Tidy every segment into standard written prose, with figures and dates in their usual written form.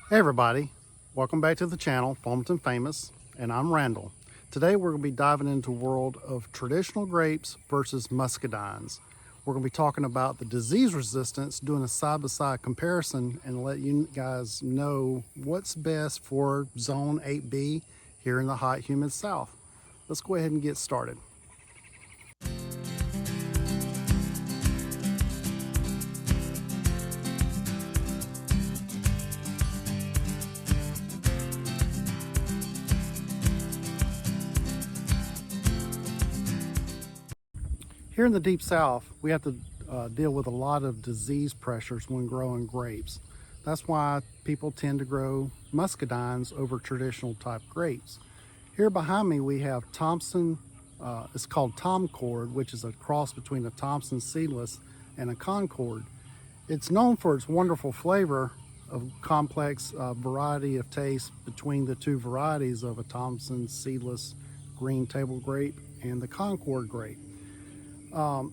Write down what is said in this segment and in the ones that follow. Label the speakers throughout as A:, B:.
A: Hey everybody, welcome back to the channel, Farmington Famous, and I'm Randall. Today we're going to be diving into the world of traditional grapes versus muscadines. We're going to be talking about the disease resistance, doing a side-by-side comparison, and let you guys know what's best for Zone 8B here in the hot, humid South. Let's go ahead and get started. Here in the Deep South, we have to deal with a lot of disease pressures when growing grapes. That's why people tend to grow muscadines over traditional type grapes. Here behind me we have Thompson, it's called Thomcord, which is a cross between a Thompson Seedless and a Concord. It's known for its wonderful flavor of complex variety of taste between the two varieties of a Thompson Seedless green table grape and the Concord grape.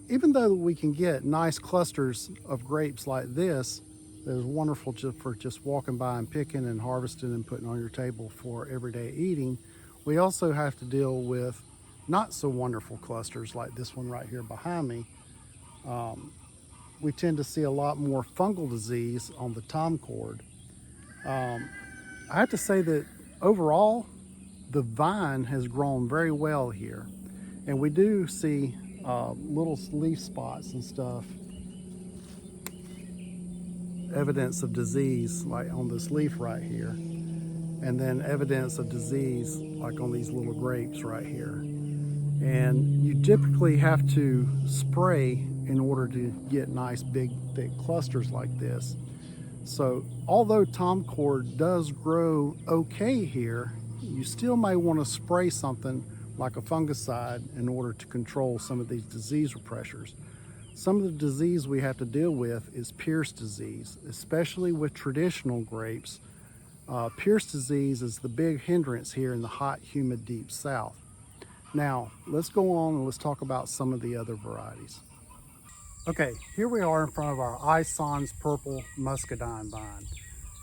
A: Even though we can get nice clusters of grapes like this, that is wonderful for just walking by and picking and harvesting and putting on your table for everyday eating, we also have to deal with not so wonderful clusters like this one right here behind me. We tend to see a lot more fungal disease on the Thomcord. I have to say that overall, the vine has grown very well here, and we do see little leaf spots and stuff, evidence of disease like on this leaf right here, and then evidence of disease like on these little grapes right here. And you typically have to spray in order to get nice big thick clusters like this. So although Thomcord does grow okay here, you still may want to spray something like a fungicide in order to control some of these disease pressures. Some of the disease we have to deal with is Pierce disease, especially with traditional grapes. Pierce disease is the big hindrance here in the hot, humid, deep South. Now, let's go on and let's talk about some of the other varieties. Okay, here we are in front of our Ison's Purple Muscadine vine.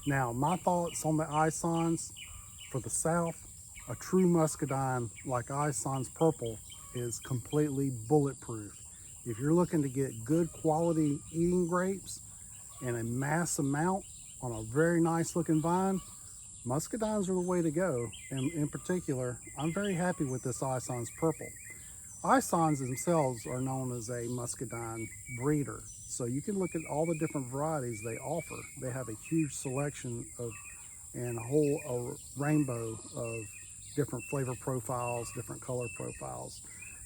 A: Now, my thoughts on the Isons for the South: a true muscadine like Ison's Purple is completely bulletproof. If you're looking to get good quality eating grapes in a mass amount on a very nice looking vine, muscadines are the way to go. And in particular, I'm very happy with this Ison's Purple. Isons themselves are known as a muscadine breeder. So you can look at all the different varieties they offer. They have a huge selection of and a rainbow of different flavor profiles, different color profiles.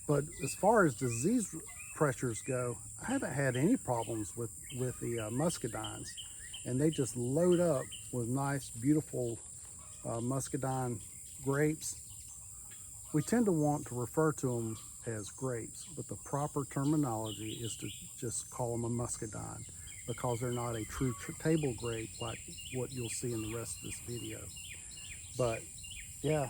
A: But as far as disease pressures go, I haven't had any problems with the muscadines, and they just load up with nice, beautiful muscadine grapes. We tend to want to refer to them as grapes, but the proper terminology is to just call them a muscadine, because they're not a true table grape like what you'll see in the rest of this video. But yeah,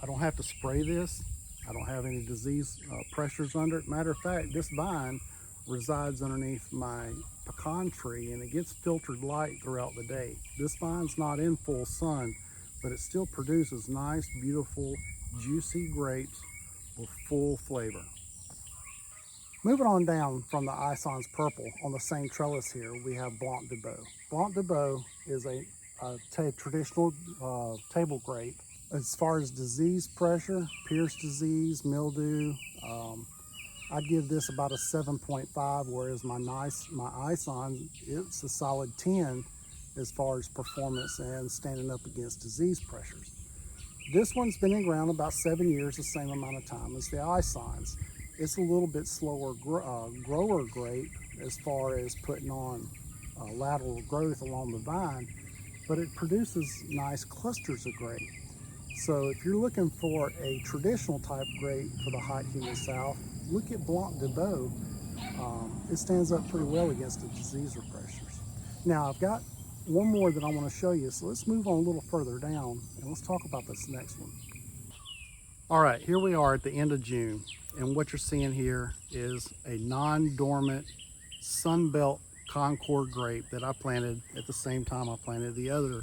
A: I don't have to spray this. I don't have any disease pressures under it. Matter of fact, this vine resides underneath my pecan tree, and it gets filtered light throughout the day. This vine's not in full sun, but it still produces nice, beautiful, juicy grapes with full flavor. Moving on down from the Ison's Purple, on the same trellis here, we have Blanc Dau. Blanc Dau is a traditional table grape. As far as disease pressure, Pierce disease, mildew, I'd give this about a 7.5, whereas my Ison, it's a solid 10 as far as performance and standing up against disease pressures. This one's been in ground about 7 years, the same amount of time as the Isons. It's a little bit slower grower grape as far as putting on lateral growth along the vine, but it produces nice clusters of grape. So if you're looking for a traditional type grape for the hot, humid South, look at Blanc Dau. It stands up pretty well against the disease pressures. Now I've got one more that I want to show you, so let's move on a little further down and let's talk about this next one. All right, here we are at the end of June, and what you're seeing here is a non-dormant Sunbelt Concord grape that I planted at the same time I planted the other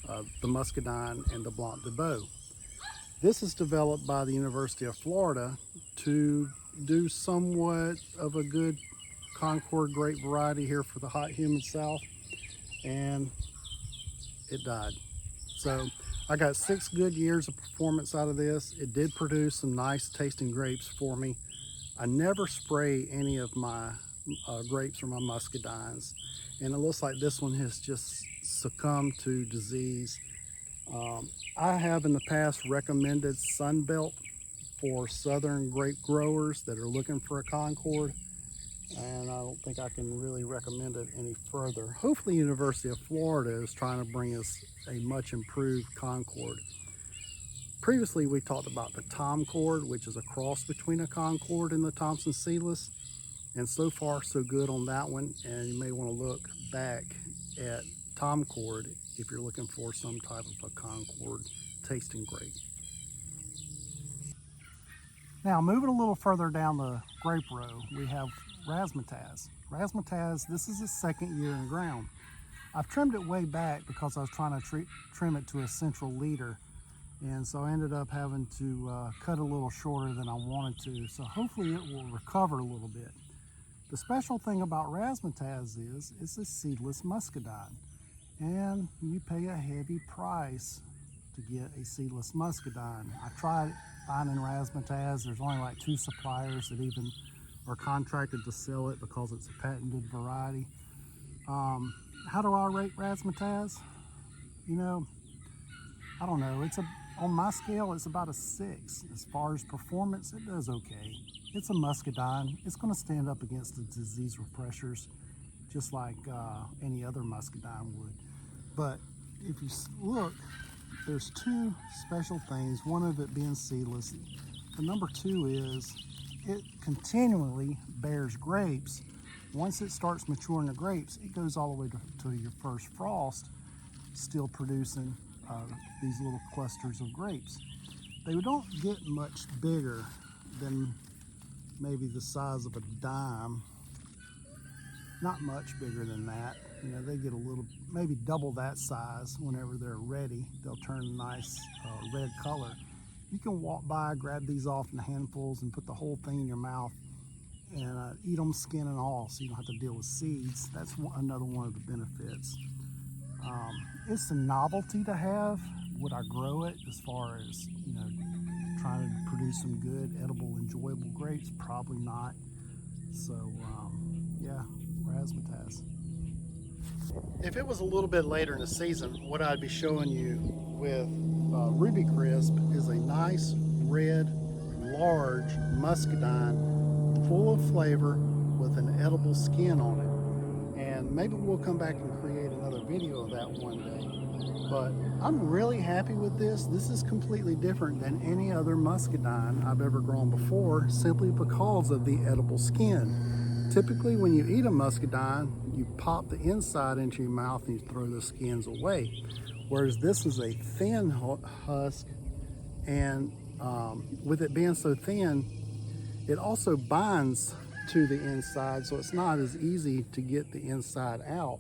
A: the Muscadine and the Blanc Dau. This is developed by the University of Florida to do somewhat of a good Concord grape variety here for the hot, humid South, and it died. So I got 6 good years of performance out of this. It did produce some nice tasting grapes for me. I never spray any of my grapes or my muscadines, and it looks like this one has just succumbed to disease. I have in the past recommended Sunbelt for southern grape growers that are looking for a Concord, and I don't think I can really recommend it any further. Hopefully University of Florida is trying to bring us a much improved Concord. Previously we talked about the Thomcord, which is a cross between a Concord and the Thompson Seedless, and so far so good on that one, and you may want to look back at Thomcord if you're looking for some type of a Concord tasting grape. Now moving a little further down the grape row, we have Rasmatazz. Rasmatazz, this is its 2nd year in ground. I've trimmed it way back because I was trying to trim it to a central leader, and so I ended up having to cut a little shorter than I wanted to, so hopefully it will recover a little bit. The special thing about Razzmatazz is it's a seedless muscadine, and you pay a heavy price to get a seedless muscadine. I tried finding Razzmatazz. There's only like 2 suppliers that even are contracted to sell it because it's a patented variety. How do I rate Razzmatazz? You know, I don't know. On my scale, it's about a 6. As far as performance, it does okay. It's a muscadine. It's going to stand up against the disease pressures just like any other muscadine would. But if you look, there's 2 special things, one of it being seedless. The number 2 is it continually bears grapes. Once it starts maturing the grapes, it goes all the way to your first frost, still producing these little clusters of grapes. They don't get much bigger than maybe the size of a dime. Not much bigger than that. You know, they get a little, maybe double that size. Whenever they're ready, they'll turn a nice red color. You can walk by, grab these off in handfuls and put the whole thing in your mouth and eat them skin and all, so you don't have to deal with seeds. That's another one of the benefits. It's a novelty to have. Would I grow it as far as, you know, trying to produce some good, edible, enjoyable grapes? Probably not. So, yeah, Razzmatazz. If it was a little bit later in the season, what I'd be showing you with Ruby Crisp is a nice, red, large muscadine, full of flavor with an edible skin on it. And maybe we'll come back and create another video of that one day. But I'm really happy with this. This is completely different than any other muscadine I've ever grown before, simply because of the edible skin. Typically when you eat a muscadine, you pop the inside into your mouth and you throw the skins away. Whereas this is a thin husk, and with it being so thin, it also binds to the inside, so it's not as easy to get the inside out.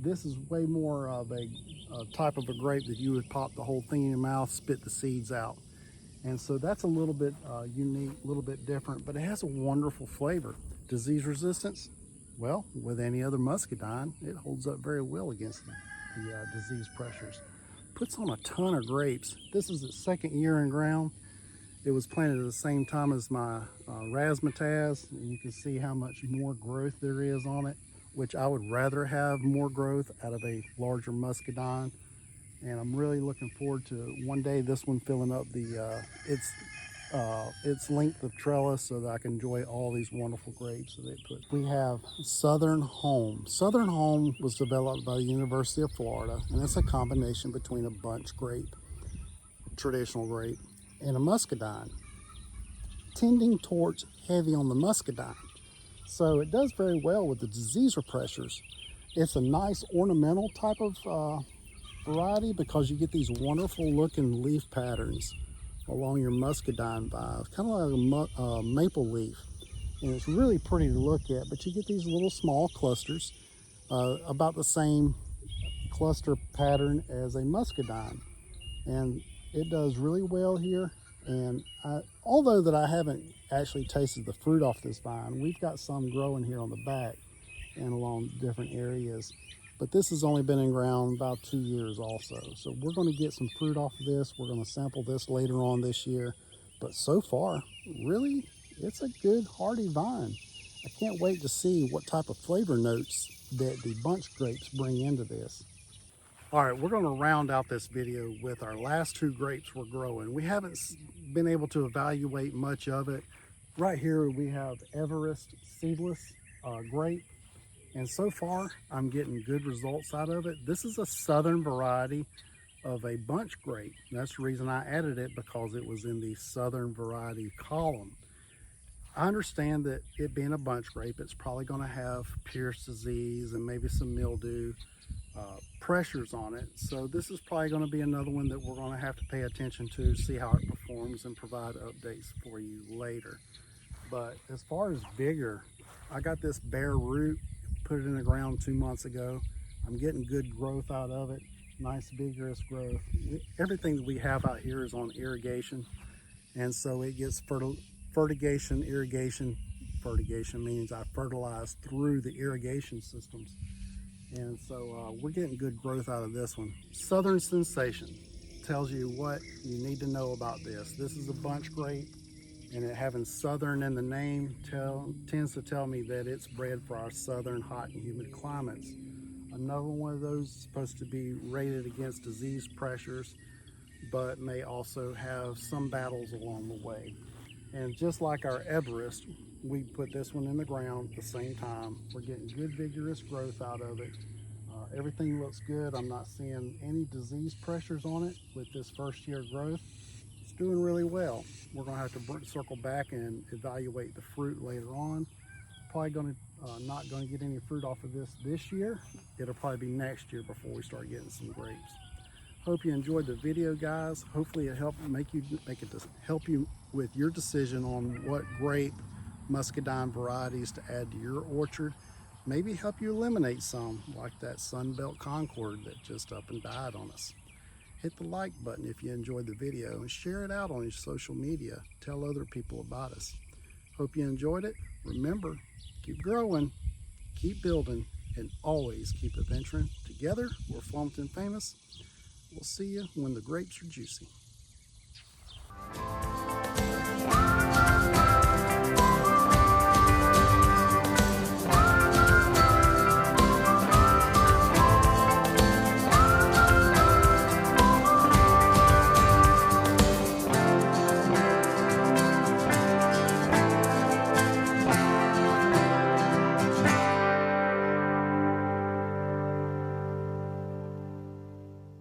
A: This is way more of a type of a grape that you would pop the whole thing in your mouth, spit the seeds out. And so that's a little bit unique, a little bit different, but it has a wonderful flavor. Disease resistance? Well, with any other muscadine, it holds up very well against the disease pressures. Puts on a ton of grapes. This is its 2nd year in ground. It was planted at the same time as my Razzmatazz, and you can see how much more growth there is on it, which I would rather have more growth out of a larger muscadine. And I'm really looking forward to one day this one filling up its length of trellis so that I can enjoy all these wonderful grapes that they put. We have Southern Home. Southern Home was developed by the University of Florida, and it's a combination between a bunch grape, traditional grape, and a muscadine, tending towards heavy on the muscadine. So it does very well with the disease pressures. It's a nice ornamental type of variety because you get these wonderful looking leaf patterns along your muscadine vines, kind of like a maple leaf. And it's really pretty to look at, but you get these little small clusters about the same cluster pattern as a muscadine, and it does really well here. And although that I haven't actually tasted the fruit off this vine, we've got some growing here on the back and along different areas. But this has only been in ground about 2 years also. So we're going to get some fruit off of this. We're going to sample this later on this year. But so far, really, it's a good hardy vine. I can't wait to see what type of flavor notes that the bunch grapes bring into this. All right, we're going to round out this video with our last 2 grapes we're growing. We haven't been able to evaluate much of it. Right here we have Everest Seedless grape. And so far, I'm getting good results out of it. This is a southern variety of a bunch grape. That's the reason I added it, because it was in the southern variety column. I understand that it being a bunch grape, it's probably going to have Pierce disease and maybe some mildew pressures on it. So this is probably going to be another one that we're going to have to pay attention to, see how it performs, and provide updates for you later. But as far as vigor, I got this bare root, put it in the ground 2 months ago. I'm getting good growth out of it, nice vigorous growth. Everything that we have out here is on irrigation, and so it gets fertigation, irrigation. Fertigation means I fertilize through the irrigation systems, and so we're getting good growth out of this one. Southern Sensation tells you what you need to know about this. This is a bunch grape, and it having southern in the name tends to tell me that it's bred for our southern hot and humid climates. Another one of those is supposed to be rated against disease pressures, but may also have some battles along the way. And just like our Everest, we put this one in the ground at the same time. We're getting good vigorous growth out of it. Everything looks good. I'm not seeing any disease pressures on it with this first year growth. It's doing really well. We're going to have to circle back and evaluate the fruit later on. Probably going to not going to get any fruit off of this year. It'll probably be next year before we start getting some grapes. Hope you enjoyed the video, guys. Hopefully it helped help you with your decision on what grape muscadine varieties to add to your orchard. Maybe help you eliminate some, like that Sunbelt Concord that just up and died on us. Hit the like button if you enjoyed the video, and share it out on your social media. Tell other people about us. Hope you enjoyed it. Remember, keep growing, keep building, and always keep adventuring. Together, we're Flompton famous. We'll see you when the grapes are juicy.